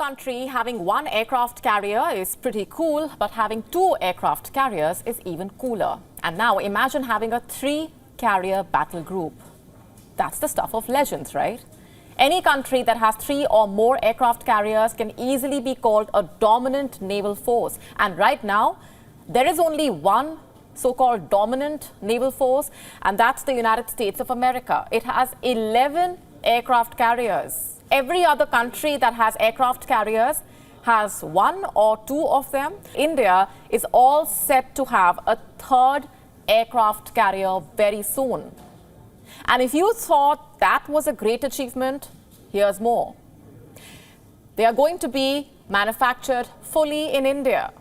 country, having one aircraft carrier is pretty cool, but having two aircraft carriers is even cooler. And now imagine having a three-carrier battle group. That's the stuff of legends, right? Any country that has three or more aircraft carriers can easily be called a dominant naval force. And right now, there is only one so-called dominant naval force, and that's the United States of America. It has 11 aircraft carriers. Every other country that has aircraft carriers has one or two of them. India is all set to have a third aircraft carrier very soon. And if you thought that was a great achievement, here's more. They are going to be manufactured fully in India.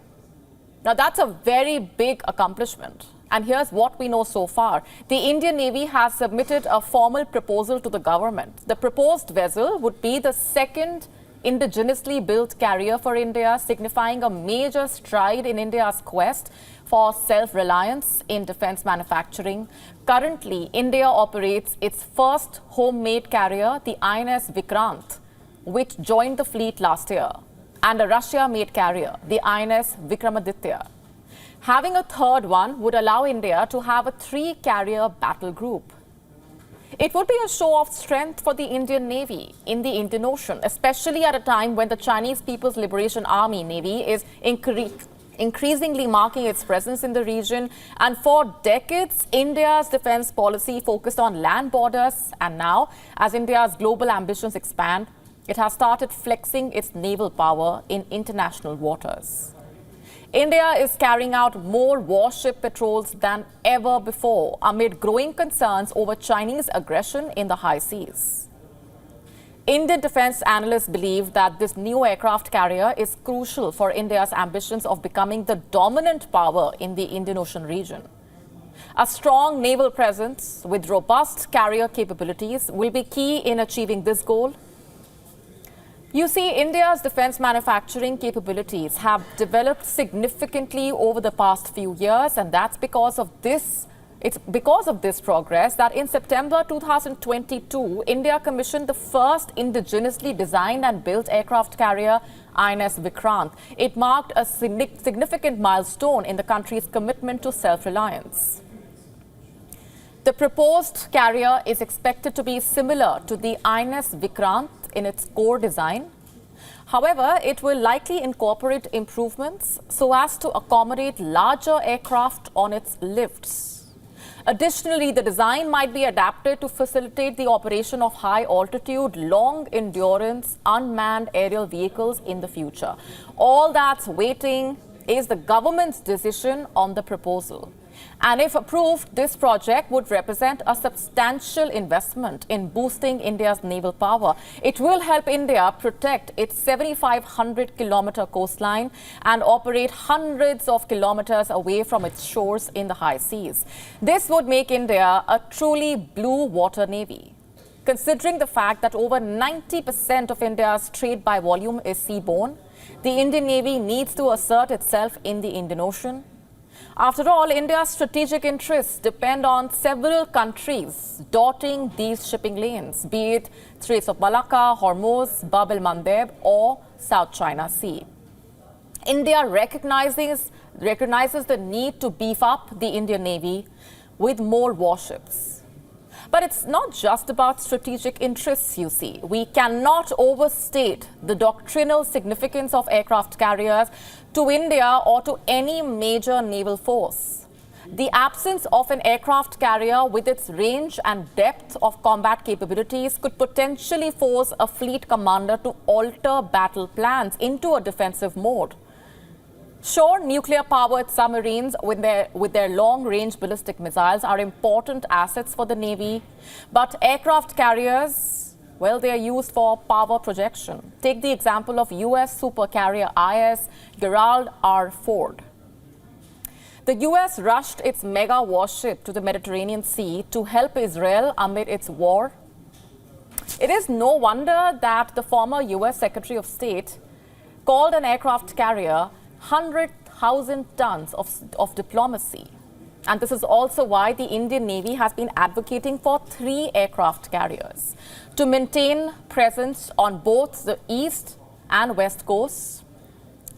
Now, that's a very big accomplishment. And here's what we know so far. The Indian Navy has submitted a formal proposal to the government. The proposed vessel would be the second indigenously built carrier for India, signifying a major stride in India's quest for self-reliance in defense manufacturing. Currently, India operates its first homemade carrier, the INS Vikrant, which joined the fleet last year, and a Russia-made carrier, the INS Vikramaditya. Having a third one would allow India to have a three-carrier battle group. It would be a show of strength for the Indian Navy in the Indian Ocean, especially at a time when the Chinese People's Liberation Army Navy is increasingly marking its presence in the region. And for decades, India's defense policy focused on land borders. And now, as India's global ambitions expand, it has started flexing its naval power in international waters. India is carrying out more warship patrols than ever before amid growing concerns over Chinese aggression in the high seas. Indian defense analysts believe that this new aircraft carrier is crucial for India's ambitions of becoming the dominant power in the Indian Ocean region. A strong naval presence with robust carrier capabilities will be key in achieving this goal. You see, India's defense manufacturing capabilities have developed significantly over the past few years, and that's because of this. It's because of this progress that in September 2022, India commissioned the first indigenously designed and built aircraft carrier, INS Vikrant. It marked a significant milestone in the country's commitment to self-reliance. The proposed carrier is expected to be similar to the INS Vikrant in its core design. However, it will likely incorporate improvements so as to accommodate larger aircraft on its lifts. Additionally, the design might be adapted to facilitate the operation of high-altitude, long-endurance, unmanned aerial vehicles in the future. All that's waiting is the government's decision on the proposal. And if approved, this project would represent a substantial investment in boosting India's naval power. It will help India protect its 7,500-kilometer coastline and operate hundreds of kilometers away from its shores in the high seas. This would make India a truly blue water navy. Considering the fact that over 90% of India's trade by volume is seaborne, the Indian Navy needs to assert itself in the Indian Ocean. After all, India's strategic interests depend on several countries dotting these shipping lanes, be it Straits of Malacca, Hormuz, Bab el-Mandeb, or South China Sea. India recognizes the need to beef up the Indian Navy with more warships. But it's not just about strategic interests, you see. We cannot overstate the doctrinal significance of aircraft carriers to India or to any major naval force. The absence of an aircraft carrier with its range and depth of combat capabilities could potentially force a fleet commander to alter battle plans into a defensive mode. Sure, nuclear-powered submarines with their long-range ballistic missiles are important assets for the Navy, but aircraft carriers, well, they are used for power projection. Take the example of U.S. supercarrier IS Gerald R. Ford. The U.S. rushed its mega warship to the Mediterranean Sea to help Israel amid its war. It is no wonder that the former U.S. Secretary of State called an aircraft carrier 100,000 tons of diplomacy. And this is also why the Indian Navy has been advocating for 3 aircraft carriers to maintain presence on both the east and West Coast.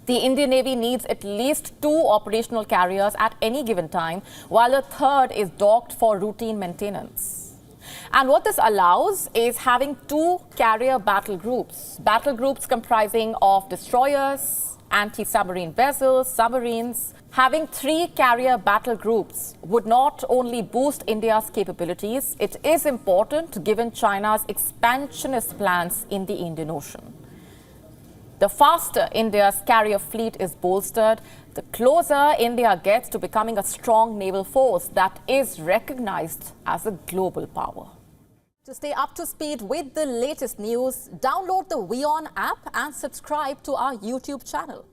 The Indian Navy needs at least 2 operational carriers at any given time, while a third is docked for routine maintenance. And what this allows is having 2 carrier battle groups comprising of destroyers, anti-submarine vessels, submarines. Having 3 carrier battle groups would not only boost India's capabilities, it is important given China's expansionist plans in the Indian Ocean. The faster India's carrier fleet is bolstered, the closer India gets to becoming a strong naval force that is recognized as a global power. To stay up to speed with the latest news, download the WION app and subscribe to our YouTube channel.